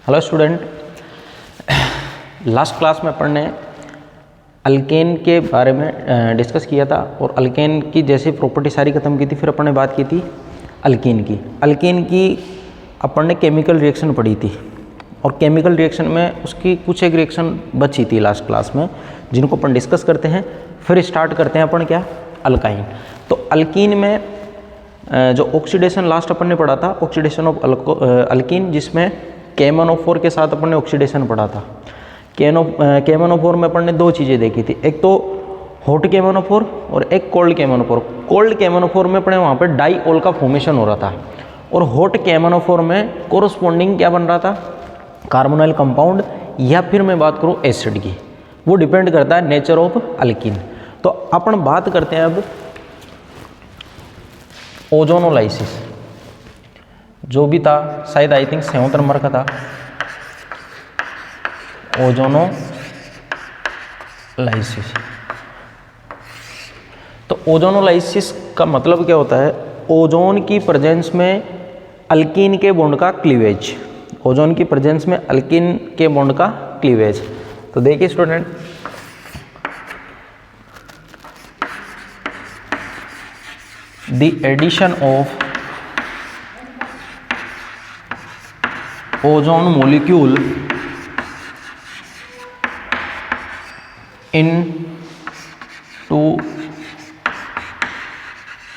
Hello student, last class में अपन ने alkane के बारे में डिस्कस किया था और अल्केन की जैसी प्रॉपर्टी सारी खत्म की थी। फिर अपन ने बात की थी अल्कीन की अपन ने केमिकल रिएक्शन पढ़ी थी और केमिकल रिएक्शन में उसकी कुछ एक रिएक्शन बची थी लास्ट क्लास में, जिनको अपन डिस्कस करते हैं। फिर स्टार्ट करते हैं अपन क्या, अल्काइन। तो अल्कीन में जो ऑक्सीडेशन लास्ट अपन ने पढ़ा था, ऑक्सीडेशन ऑफ अल्कीन, जिसमें KMnO4 के साथ अपन ने ऑक्सीडेशन पढ़ा था। KMnO4 में अपन ने दो चीज़ें देखी थी, एक तो हॉट KMnO4 और एक कोल्ड KMnO4। कोल्ड KMnO4 में अपने वहाँ पर डाईऑल का फॉर्मेशन हो रहा था और हॉट KMnO4 में कोरस्पॉन्डिंग क्या बन रहा था, कार्बोनाइल कंपाउंड, या फिर मैं बात करूँ एसिड की। वो डिपेंड करता है नेचर ऑफ अल्कीन। तो अपन बात करते हैं अब ओजोनोलाइसिस, जो भी था शायद आई थिंक 7 नंबर का था, ओजोनोलाइसिस। तो ओजोनोलाइसिस का मतलब क्या होता है, ओजोन की प्रेजेंस में अल्कीन के बॉन्ड का क्लीवेज। ओजोन की प्रेजेंस में अल्कीन के बॉन्ड का क्लीवेज। तो देखिए student, the addition of ozone molecule into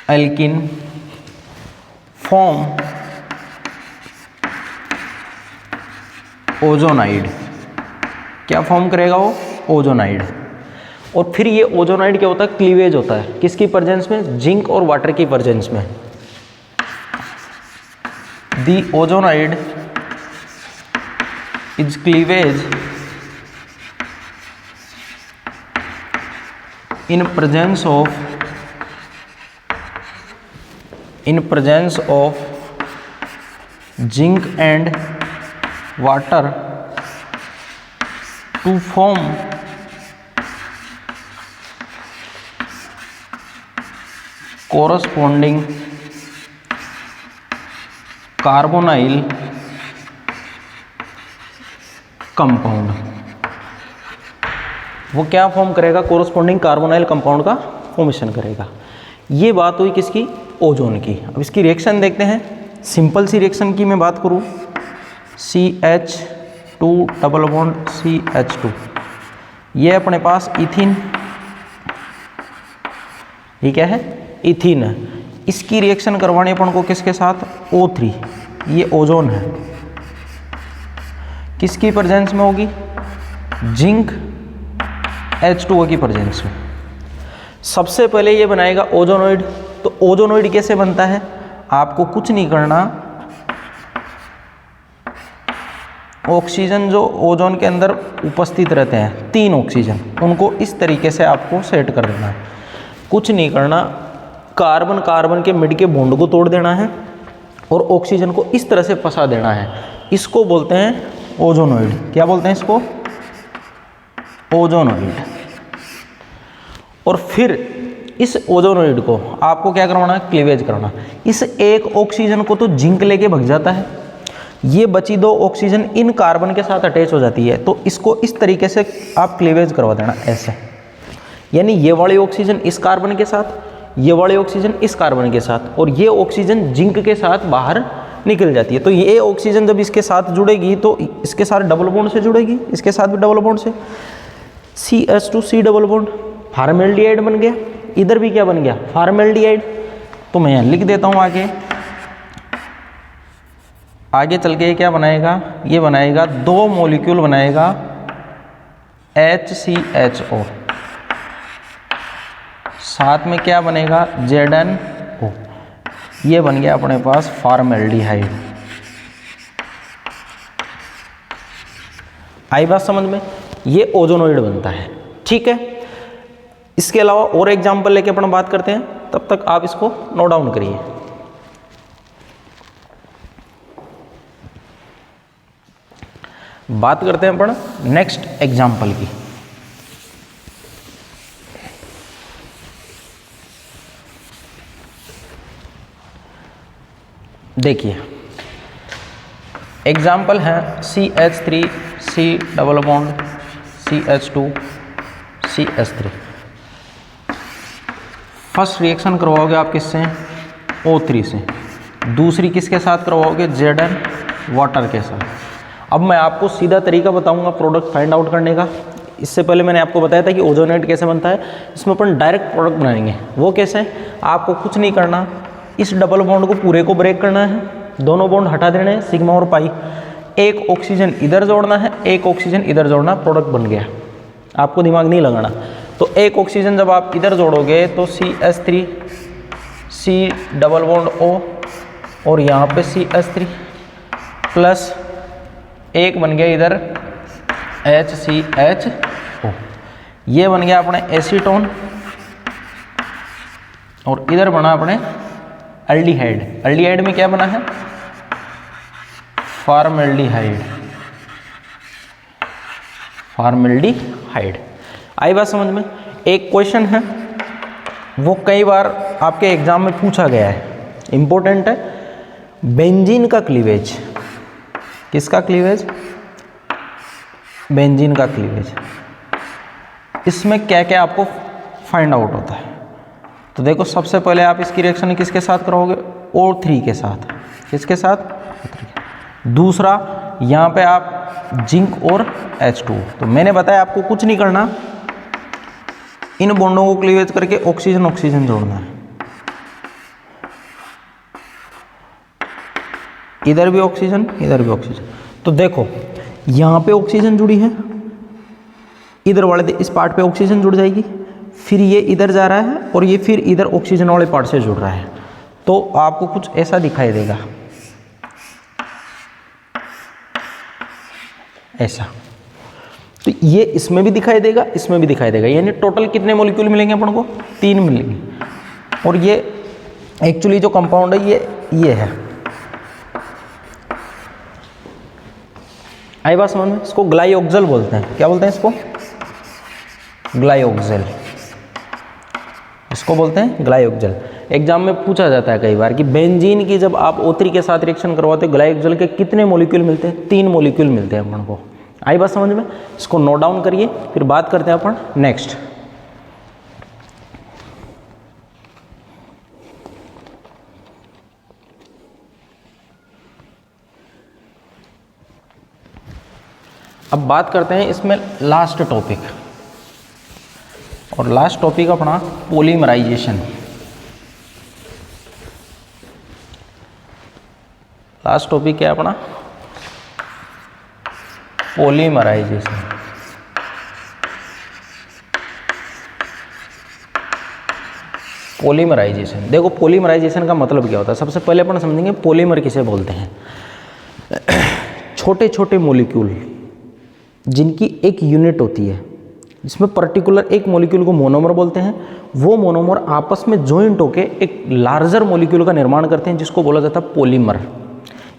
alkene form ozonide. क्या फॉर्म करेगा वो, ओजोनाइड। और फिर ये ओजोनाइड क्या होता है, क्लीवेज होता है। किसकी प्रेजेंस में, जिंक और वाटर की प्रेजेंस में। दी ozonide is cleavage in presence of zinc and water to form corresponding carbonyl compound. वो क्या फॉर्म करेगा, कोरोस्पोंडिंग कार्बोनाइल कंपाउंड का फॉर्मेशन करेगा। ये बात हुई किसकी, ओजोन की। अब इसकी रिएक्शन देखते हैं। सिंपल सी रिएक्शन की मैं बात करूं, CH2 डबल बॉन्ड CH2, ये अपने पास इथीन, ये क्या है, इथीन है। इसकी रिएक्शन करवानी अपन को किसके साथ, O3, ये ओजोन है। किसकी प्रेजेंस में होगी, जिंक H2O की प्रेजेंस में। सबसे पहले ये बनाएगा ओजोनोइड। तो ओजोनोइड कैसे बनता है, आपको कुछ नहीं करना, ऑक्सीजन जो ओजोन के अंदर उपस्थित रहते हैं, 3 ऑक्सीजन, उनको इस तरीके से आपको सेट कर देना है। कुछ नहीं करना, कार्बन कार्बन के मिड के बॉन्ड को तोड़ देना है और ऑक्सीजन को इस तरह से फंसा देना है। इसको बोलते हैं ओजोनोइड। क्या बोलते हैं इसको, ओजोनोइड। और फिर इस ओजोनोइड को आपको क्या करवाना है, क्लीवेज करना। इस एक ऑक्सीजन को तो जिंक लेके भग जाता है, ये बची 2 ऑक्सीजन इन कार्बन के साथ अटैच हो जाती है। तो इसको इस तरीके से आप क्लीवेज करवा देना, ऐसे। यानी ये वाली ऑक्सीजन इस कार्बन के साथ, ये वाली ऑक्सीजन इस कार्बन के साथ, और ये ऑक्सीजन जिंक के साथ बाहर निकल जाती है। तो ये ऑक्सीजन जब इसके साथ जुड़ेगी तो इसके साथ डबल बॉन्ड से जुड़ेगी, इसके साथ भी डबल बॉन्ड से, CH2C डबल बॉन्ड, फार्मेल्डिहाइड बन गया। इधर भी क्या बन गया, फार्मेल्डिहाइड। तो मैं यहाँ लिख देता हूँ आगे चल के क्या बनाएगा, ये बनाएगा 2 मॉलिक्यूल बनाएगा HCHO, साथ में क्या बनेगा, ZnO। ये बन गया अपने पास फार्मेल्डिहाइड। आई बात समझ में, ये ओजोनोइड बनता है। ठीक है, इसके अलावा और एग्जांपल लेके अपन बात करते हैं, तब तक आप इसको नोट डाउन करिए। बात करते हैं अपन नेक्स्ट एग्जांपल की। देखिए एग्जाम्पल हैं CH3 C double bond CH2 CH3। First reaction करवाओगे आप किससे? O3 से। दूसरी किसके साथ करवाओगे? Zn वाटर के साथ। अब मैं आपको सीधा तरीका बताऊंगा प्रोडक्ट फाइंड आउट करने का। इससे पहले मैंने आपको बताया था कि ओजोनेट कैसे बनता है, इसमें अपन डायरेक्ट प्रोडक्ट बनाएंगे। वो कैसे? आपको कुछ नहीं करना, इस डबल बॉन्ड को पूरे को ब्रेक करना है, दोनों बॉन्ड हटा देने हैं सिग्मा और पाई, एक ऑक्सीजन इधर जोड़ना है, एक ऑक्सीजन इधर जोड़ना, प्रोडक्ट बन गया। आपको दिमाग नहीं लगाना। तो एक ऑक्सीजन जब आप इधर जोड़ोगे तो CH3 C double bond O और यहाँ पे CH3 प्लस एक बन गया इधर HCHO, ये बन गया अपने एसीटोन और इधर बना अपने एल्डिहाइड। एल्डिहाइड में क्या बना है? फॉर्मल्डिहाइड। फॉर्मल्डिहाइड। आई बात समझ में? एक क्वेश्चन है वो कई बार आपके एग्जाम में पूछा गया है, इंपॉर्टेंट है। बेंजीन का क्लीवेज, किसका क्लीवेज? बेंजीन का क्लीवेज। इसमें क्या क्या आपको फाइंड आउट होता है? तो देखो, सबसे पहले आप इसकी रिएक्शन किसके साथ कराओगे? O3 के साथ। किसके साथ? O3। दूसरा, यहाँ पे आप जिंक और H2। तो मैंने बताया आपको कुछ नहीं करना, इन बॉन्डों को क्लीवेज करके ऑक्सीजन ऑक्सीजन जोड़ना है। इधर भी ऑक्सीजन, इधर भी ऑक्सीजन। तो देखो, यहाँ पे ऑक्सीजन जुड़ी है, इधर वाले इस पार्ट पे ऑक्सीजन जुड़ जाएगी, फिर ये इधर जा रहा है और ये फिर इधर ऑक्सीजन वाले पार्ट से जुड़ रहा है। तो आपको कुछ ऐसा दिखाई देगा, ऐसा। तो ये इसमें भी दिखाई देगा, इसमें भी दिखाई देगा, यानी टोटल कितने मॉलिक्यूल मिलेंगे अपन को? 3 मिलेंगे। और ये एक्चुअली जो कंपाउंड है ये है। आई बात समझ में? इसको ग्लाइओक्सल बोलते हैं। क्या बोलते हैं इसको? ग्लाइओक्सल। इसको बोलते हैं ग्लाइओक्सल। एग्जाम में पूछा जाता है कई बार कि बेंजीन की जब आप O3 के साथ रिएक्शन करवाते हो ग्लाइओक्सल के कितने मॉलिक्यूल मिलते हैं? 3 मॉलिक्यूल मिलते हैं अपन को। आई बात समझ में? इसको नोट डाउन करिए, फिर बात करते हैं अपन नेक्स्ट। अब बात करते हैं इसमें लास्ट टॉपिक, और लास्ट टॉपिक अपना पॉलीमराइजेशन। लास्ट टॉपिक क्या है अपना? पॉलीमराइजेशन। पॉलीमराइजेशन, देखो पॉलीमराइजेशन का मतलब क्या होता है। सबसे पहले अपन समझेंगे पॉलीमर किसे बोलते हैं। छोटे छोटे मॉलिक्यूल जिनकी एक यूनिट होती है, जिसमें पर्टिकुलर एक मॉलिक्यूल को मोनोमर बोलते हैं, वो मोनोमर आपस में जॉइंट होके एक लार्जर मॉलिक्यूल का निर्माण करते हैं, जिसको बोला जाता है पॉलीमर।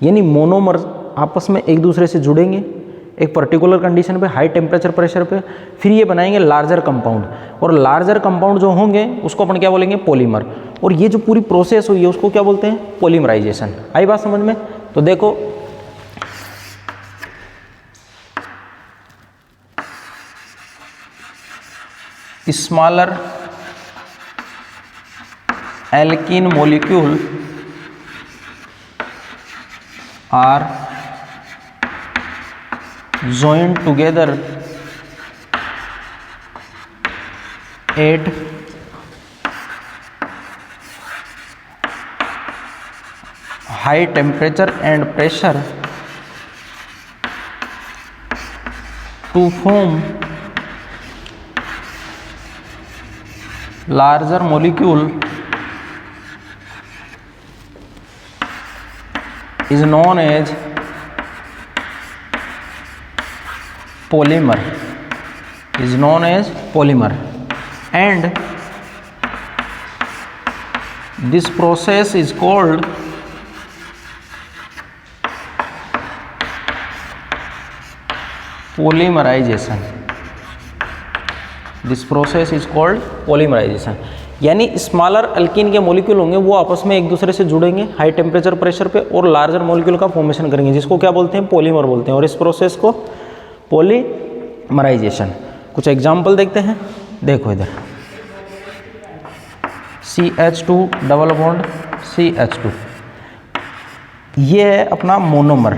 यानी मोनोमर आपस में एक दूसरे से जुड़ेंगे एक पर्टिकुलर कंडीशन पे, हाई टेम्परेचर प्रेशर पे, फिर ये बनाएंगे लार्जर कंपाउंड, और लार्जर कंपाउंड जो होंगे उसको अपन क्या बोलेंगे? पॉलीमर। और ये जो पूरी प्रोसेस हुई है उसको क्या बोलते हैं? पॉलीमराइजेशन। आई बात समझ में? तो देखो, smaller alkene molecule are joined together at high temperature and pressure to form larger molecule is known as polymer, is known as polymer, and this process is called polymerization. This process is called polymerization. यानी smaller alkyne के molecule होंगे वो आपस में एक दूसरे से जुड़ेंगे हाई टेम्परेचर प्रेशर पे और लार्जर मॉलिक्यूल का फॉर्मेशन करेंगे, जिसको क्या बोलते हैं, पॉलीमर बोलते हैं। और इस प्रोसेस को पॉलीमराइजेशन। कुछ एग्जाम्पल देखते हैं, देखो इधर CH2 डबल बॉन्ड CH2, ये है अपना मोनोमर,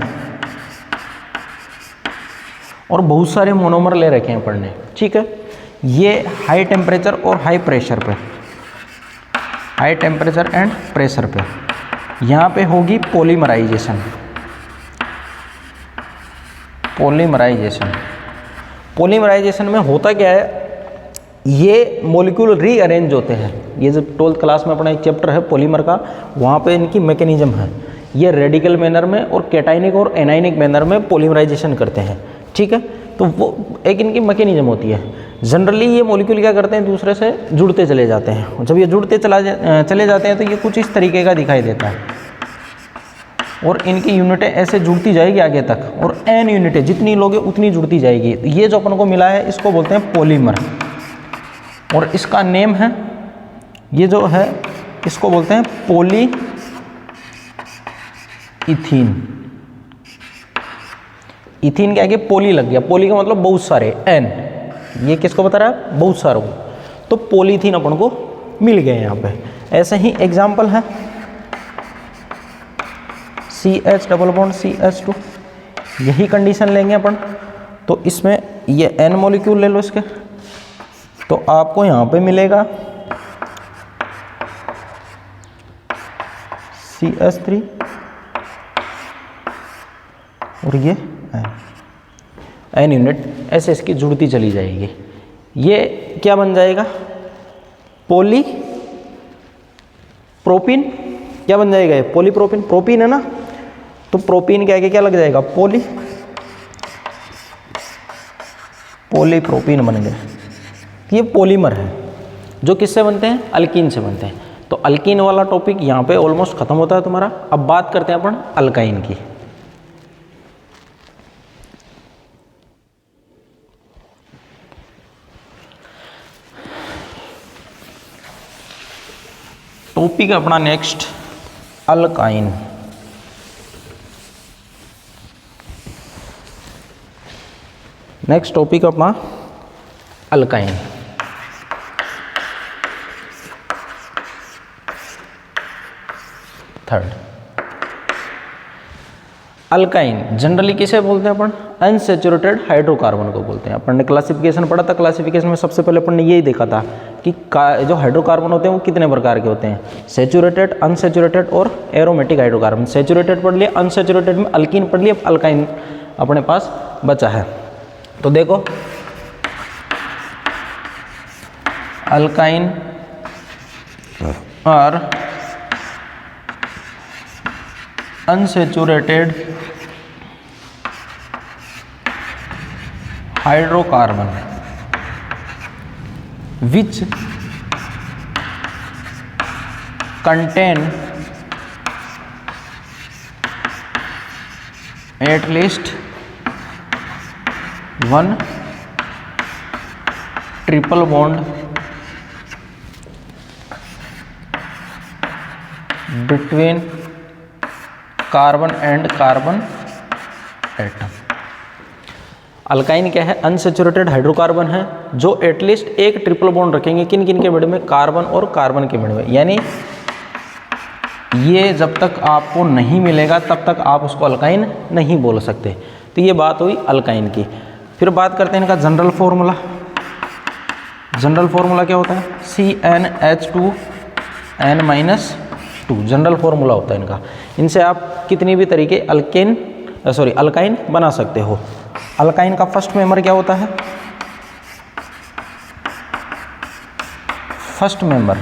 और बहुत सारे मोनोमर ले रखे हैं पढ़ने, ठीक है। ये हाई टेम्परेचर और हाई प्रेशर पे, हाई टेम्परेचर एंड प्रेशर पे यहाँ पे होगी पॉलीमराइजेशन। पॉलीमराइजेशन में होता क्या है, ये मॉलिक्यूल रीअरेंज होते हैं। ये जो 12th क्लास में अपना एक चैप्टर है पॉलीमर का, वहाँ पे इनकी मैकेनिज्म है। ये रेडिकल मैनर में और कैटाइनिक और एनाइनिक मैनर में पॉलीमराइजेशन करते हैं, ठीक है। तो वो एक इनकी मैकेनिज्म होती है। जनरली ये मॉलिक्यूल क्या करते हैं, दूसरे से जुड़ते चले जाते हैं। जब ये जुड़ते चले जाते हैं तो ये कुछ इस तरीके का दिखाई देता है, और इनकी यूनिटें ऐसे जुड़ती जाएगी आगे तक, और n यूनिटें जितनी लोगे उतनी जुड़ती जाएगी। ये जो अपन को मिला है इसको बोलते हैं पॉलीमर, और इसका नेम है, ये जो है इसको बोलते हैं पॉली इथीन। इथीन क्या है कि पॉली लग गया, पॉली का मतलब बहुत सारे, n, ये किसको बता रहा है, बहुत सारों को, तो पॉलीथीन अपन को मिल गए यहाँ पे। ऐसे ही एग्जाम्पल है CH डबल बॉन्ड CH2, यही कंडीशन लेंगे अपन। तो इसमें ये n मॉलिक्यूल ले लो इसके, तो आपको यहाँ पे मिलेगा CH3 और ये n यूनिट ऐसे इसकी जुड़ती चली जाएगी। ये क्या बन जाएगा, पॉलीप्रोपीन। क्या बन जाएगा ये, पॉलीप्रोपीन। प्रोपीन है ना, तो प्रोपीन के आगे क्या लग जाएगा, पॉलीप्रोपीन बन गए। ये पॉलीमर है जो किससे बनते हैं, अल्कीन से बनते हैं। तो अल्कीन वाला टॉपिक यहाँ पे ऑलमोस्ट खत्म होता है तुम्हारा। अब बात करते हैं अपन अल्काइन की। टॉपिक अपना नेक्स्ट अल्काइन। नेक्स्ट टॉपिक अपना अल्काइन। थर्ड, अल्काइन जनरली किसे बोलते हैं अपन, अनसैचुरेटेड हाइड्रोकार्बन को बोलते हैं। अपन ने क्लासिफिकेशन पढ़ा था, क्लासिफिकेशन में सबसे पहले अपन ने यही देखा था कि जो हाइड्रोकार्बन होते हैं वो कितने प्रकार के होते हैं, सैचुरेटेड, अनसैचुरेटेड और एरोमेटिक हाइड्रोकार्बन। सैचुरेटेड पढ़ लिया, अनसैचुरेटेड में अल्कीन पढ़ लिया, अल्काइन अपने पास बचा है। तो देखो अल्काइन और unsaturated hydrocarbon which contain at least one triple bond between carbon and carbon atom. Alkyne क्या है, अनसैचुरेटेड हाइड्रोकार्बन है जो एटलीस्ट एक ट्रिपल बॉन्ड रखेंगे, किन किन के मिड में, कार्बन और कार्बन के मिड में। यानी ये जब तक आपको नहीं मिलेगा तब तक आप उसको अल्काइन नहीं बोल सकते। तो ये बात हुई अल्काइन की। फिर बात करते हैं इनका जनरल फॉर्मूला। जनरल फॉर्मूला क्या होता है, CnH2n-2 जनरल फॉर्मूला होता है इनका। इनसे आप कितनी भी तरीके अल्काइन बना सकते हो। अल्काइन का फर्स्ट मेंबर क्या होता है, फर्स्ट मेंबर,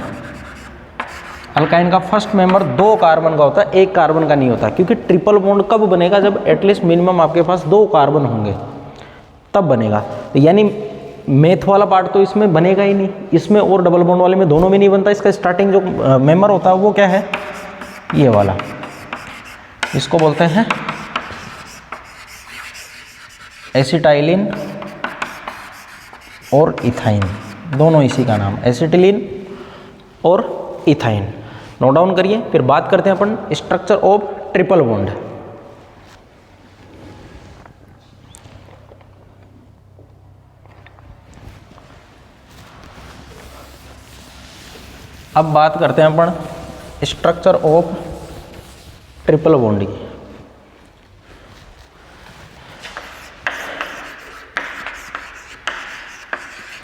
अल्काइन का फर्स्ट मेंबर 2 कार्बन का होता है, 1 कार्बन का नहीं होता। क्योंकि ट्रिपल बॉन्ड कब बनेगा, जब एटलीस्ट मिनिमम आपके पास 2 कार्बन होंगे तब बनेगा। तो यानी मैथ वाला पार्ट तो इसमें बनेगा ही नहीं, इसमें और डबल बॉन्ड वाले में दोनों में नहीं बनता। इसका स्टार्टिंग जो मेंबर होता है वो क्या है, ये वाला, इसको बोलते हैं एसिटाइलिन और इथाइन, दोनों इसी का नाम, एसिटिलीन और इथाइन। नोट डाउन करिए। फिर बात करते हैं अपन स्ट्रक्चर ऑफ ट्रिपल बॉन्ड। अब बात करते हैं अपन स्ट्रक्चर ऑफ ट्रिपल बॉन्ड की।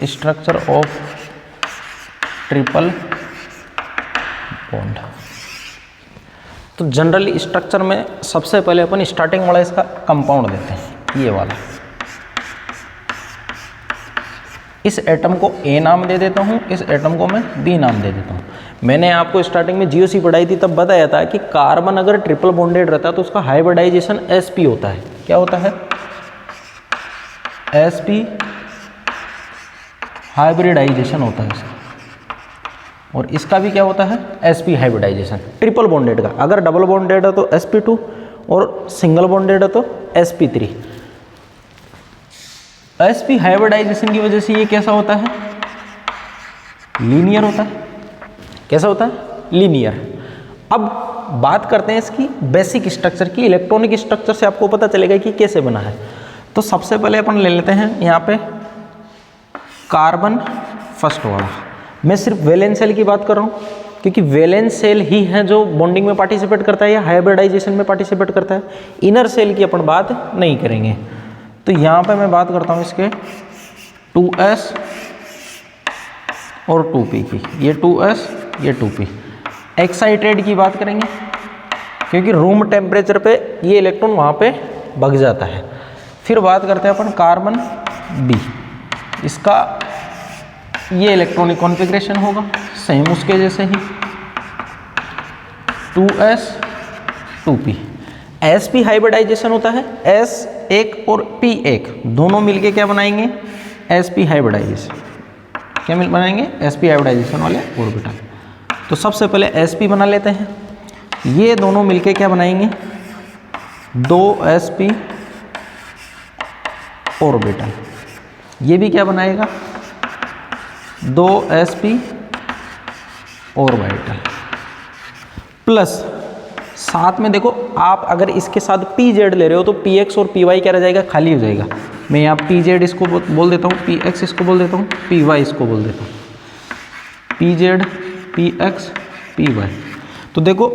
Structure of triple bond. तो जनरली स्ट्रक्चर में सबसे पहले अपन स्टार्टिंग वाला इसका कंपाउंड देते हैं, ये वाला। इस एटम को ए नाम दे देता हूँ, इस एटम को मैं बी नाम दे देता हूँ। मैंने आपको स्टार्टिंग में जीओसी पढ़ाई थी, तब बताया था कि कार्बन अगर ट्रिपल बॉन्डेड रहता है तो उसका हाइब्रिडाइजेशन sp होता है। क्या होता है? sp हाइब्रिडाइजेशन होता है इसका। और इसका भी क्या होता है? sp hybridisation. ट्रिपल बॉन्डेड का, अगर डबल बॉन्डेड है तो sp2 और सिंगल बॉन्डेड है तो sp3। sp हाइब्रिडाइजेशन की वजह से ये कैसा होता है? लीनियर होता है। कैसा होता है? लीनियर। अब बात करते हैं इसकी बेसिक स्ट्रक्चर की। इलेक्ट्रॉनिक स्ट्रक्चर से आपको पता चलेगा कि कैसे बना है। तो सबसे पहले अपन ले लेते हैं यहाँ पे कार्बन फर्स्ट वाला। मैं सिर्फ वैलेंस सेल की बात कर रहा हूँ, क्योंकि वैलेंस सेल ही है जो बॉन्डिंग में पार्टिसिपेट करता है या हाइब्रिडाइजेशन में पार्टिसिपेट करता है। इनर सेल की अपन बात नहीं करेंगे। तो यहाँ पे मैं बात करता हूँ इसके 2s और 2p की। ये 2s, ये 2p। एक्साइटेड की बात करेंगे, क्योंकि रूम टेम्परेचर पे ये इलेक्ट्रॉन वहाँ पे भग जाता है। फिर बात करते हैं अपन कार्बन b। इसका ये इलेक्ट्रॉनिक कॉन्फ़िगरेशन होगा सेम उसके जैसे ही 2s 2p। sp हाइब्रिडाइजेशन होता है, s1 और p1 दोनों मिलके क्या बनाएंगे? sp hybridisation. क्या मिल बनाएंगे? sp हाइब्रिडाइजेशन वाले ऑर्बिटल। तो सबसे पहले sp बना लेते हैं। ये दोनों मिलके क्या बनाएंगे? 2sp orbital. ये भी क्या बनाएगा? 2sp orbital. प्लस साथ में देखो, आप अगर इसके साथ pz ले रहे हो तो px और py क्या रह जाएगा? खाली हो जाएगा। मैं यहाँ pz इसको बोल देता हूँ, px इसको बोल देता हूँ, py इसको बोल देता हूँ। pz px py। तो देखो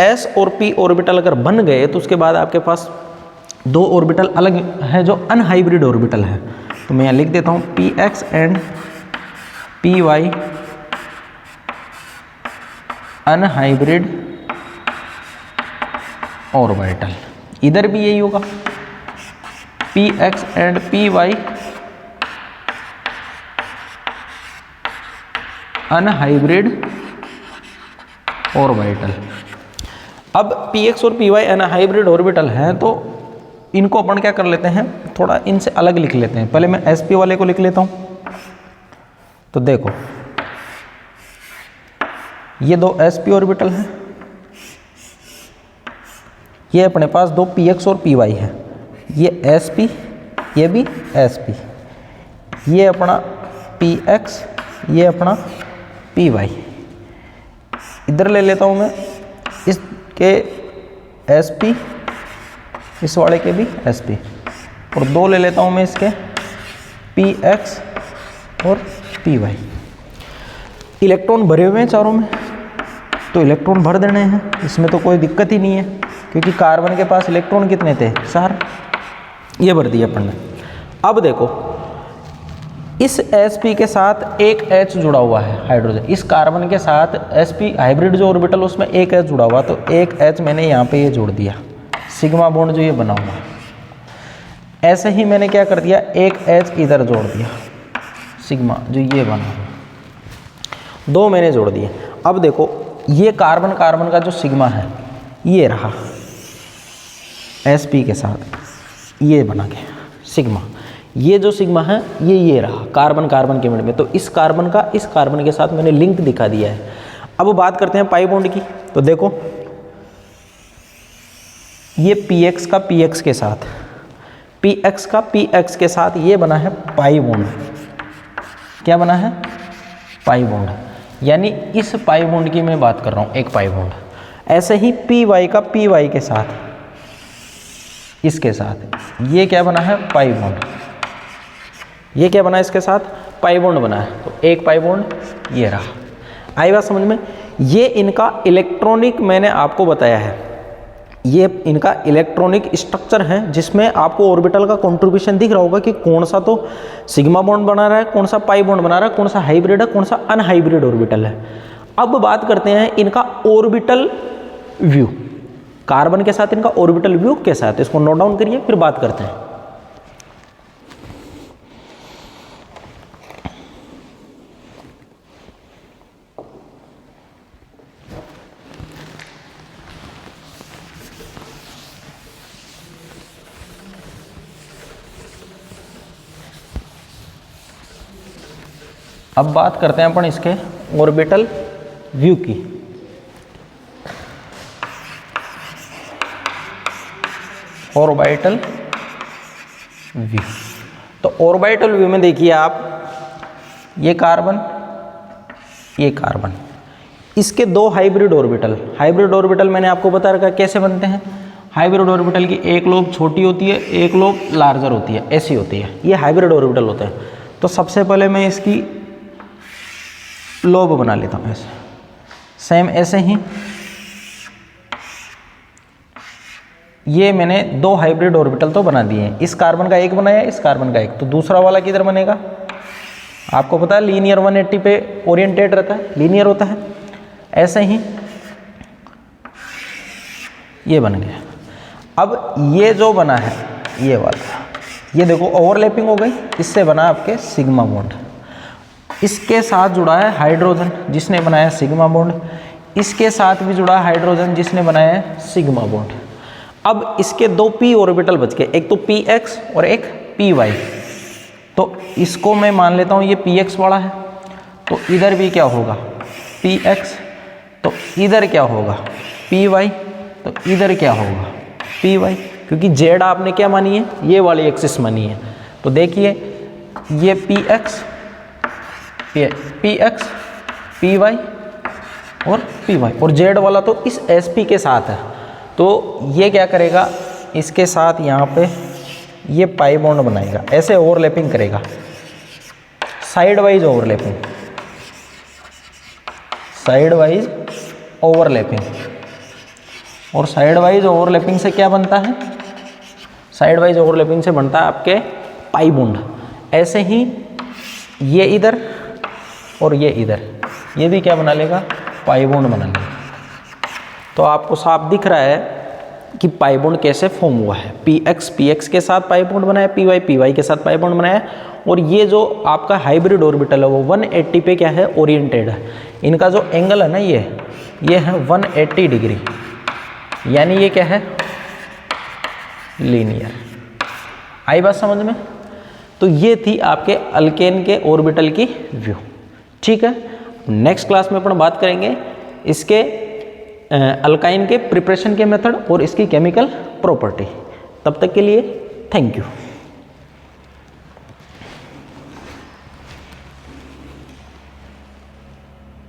s और p ऑर्बिटल अगर बन गए तो उसके बाद आपके पास दो ऑर्बिटल अलग है जो अनहाइब्रिड ऑर्बिटल है। तो मैं यहाँ लिख देता हूँ px and py unhybrid orbital. इधर भी यही होगा, px and py unhybrid orbital. अब px और py अनहाइब्रिड ऑर्बिटल हैं, तो इनको अपन क्या कर लेते हैं? थोड़ा इनसे अलग लिख लेते हैं। पहले मैं sp वाले को लिख लेता हूँ। तो देखो, ये दो sp ऑर्बिटल हैं, ये अपने पास दो px और py है। ये sp, ये भी sp, ये अपना px, ये अपना py। इधर ले लेता हूँ मैं इसके sp, इस वाले के भी sp, और दो ले लेता हूँ मैं इसके px और py। इलेक्ट्रॉन भरे हुए हैं चारों में, तो इलेक्ट्रॉन भर देने हैं, इसमें तो कोई दिक्कत ही नहीं है, क्योंकि कार्बन के पास इलेक्ट्रॉन कितने थे? 4। ये भर दिया अपन ने। अब देखो, इस sp के साथ एक H जुड़ा हुआ है हाइड्रोजन। इस कार्बन के साथ sp हाइब्रिड जो ऑर्बिटल उसमें एक H जुड़ा हुआ, तो एक H मैंने यहाँ पे ये जोड़ दिया, सिग्मा बॉन्ड जो ये बना हुआ। ऐसे ही मैंने क्या कर दिया? एक H इधर जोड़ दिया, सिग्मा जो ये बना हुआ, दो मैंने जोड़ दिए। अब देखो, ये कार्बन कार्बन का जो सिग्मा है ये रहा sp के साथ, ये बना गया सिग्मा। ये जो सिग्मा है ये रहा कार्बन कार्बन के मिड में। तो इस कार्बन का इस कार्बन के साथ मैंने लिंक दिखा दिया है। अब बात करते हैं पाई बॉन्ड की। तो देखो, ये px का px के साथ, px का px के साथ ये बना है पाई बॉन्ड। क्या बना है? Pi bond. यानी इस पाई बॉन्ड की मैं बात कर रहा हूँ, एक पाई बॉन्ड। ऐसे ही पी वाई का पी वाई के साथ, इसके साथ ये क्या बना है, पाई बॉन्ड। ये क्या बना है, इसके साथ पाई बॉन्ड बना है। तो एक पाई बॉन्ड ये रहा। आई बात समझ में। ये इनका इलेक्ट्रॉनिक मैंने आपको बताया है, ये इनका इलेक्ट्रॉनिक स्ट्रक्चर है, जिसमें आपको ऑर्बिटल का कंट्रीब्यूशन दिख रहा होगा कि कौन सा तो सिग्मा बॉन्ड बना रहा है, कौन सा पाई बॉन्ड बना रहा है, कौन सा हाइब्रिड है, कौन सा अनहाइब्रिड ऑर्बिटल है। अब बात करते हैं इनका ऑर्बिटल व्यू, कार्बन के साथ इनका ऑर्बिटल व्यू के साथ। इसको नोट डाउन करिए, फिर बात करते हैं। अब बात करते हैं अपन इसके ऑर्बिटल व्यू की। ऑर्बिटल व्यू, तो ऑर्बिटल व्यू में देखिए आप, ये कार्बन, ये कार्बन, इसके दो हाइब्रिड ऑर्बिटल। हाइब्रिड ऑर्बिटल मैंने आपको बता रखा कैसे बनते हैं। हाइब्रिड ऑर्बिटल की एक लोब छोटी होती है, एक लोब लार्जर होती है, ऐसी होती है, ये हाइब्रिड ऑर्बिटल होते हैं। तो सबसे पहले मैं इसकी लोब बना लेता हूँ ऐसे, सेम ऐसे ही ये मैंने दो हाइब्रिड ऑर्बिटल तो बना दिए हैं। इस कार्बन का एक बनाया, इस कार्बन का एक, तो दूसरा वाला किधर बनेगा, आपको पता है लीनियर 180 पे ओरिएंटेड रहता है, लीनियर होता है। ऐसे ही ये बन गया। अब ये जो बना है ये वाला, ये देखो ओवरलैपिंग हो गई, इससे बना आपके सिग्मा बॉन्ड। इसके साथ जुड़ा है हाइड्रोजन, जिसने बनाया सिग्मा बॉन्ड। इसके साथ भी जुड़ा है हाइड्रोजन, जिसने बनाया है सिग्मा बॉन्ड। अब इसके दो पी ऑर्बिटल बच गए, एक तो पी एक्स और एक पी वाई। तो इसको मैं मान लेता हूँ ये पी एक्स वाला है, तो इधर भी क्या होगा, पी एक्स, तो इधर क्या होगा, पी वाई, तो इधर क्या होगा, पी वाई, क्योंकि जेड आपने क्या मानी है, ये वाली एक्सिस मानी है। तो देखिए ये P X, P X, P Y और पी वाई, और जेड वाला तो इस एस पी के साथ है। तो ये क्या करेगा, इसके साथ यहाँ पे ये पाई बॉन्ड बनाएगा, ऐसे ओवरलैपिंग करेगा, side wise overlapping, side wise overlapping. और साइड वाइज ओवरलैपिंग से क्या बनता है, साइड वाइज ओवरलैपिंग से बनता है आपके पाई बॉन्ड। ऐसे ही ये इधर और ये इधर, ये भी क्या बना लेगा, पाई बॉन्ड बना लेगा। तो आपको साफ दिख रहा है कि पाई बॉन्ड कैसे फॉर्म हुआ है। पी एक्स के साथ पाई बॉन्ड बनाया, पी वाई के साथ पाई बॉन्ड बनाया। और ये जो आपका हाइब्रिड ऑर्बिटल है वो 180 पे क्या है, ओरिएंटेड है। इनका जो एंगल है ना ये है 180 डिग्री, यानी ये क्या है, लीनियर। आई बात समझ में। तो ये थी आपके अल्केन के ऑर्बिटल की व्यू। ठीक है, नेक्स्ट क्लास में अपन बात करेंगे इसके अल्काइन के प्रिपरेशन के मेथड और इसकी केमिकल प्रॉपर्टी। तब तक के लिए थैंक यू।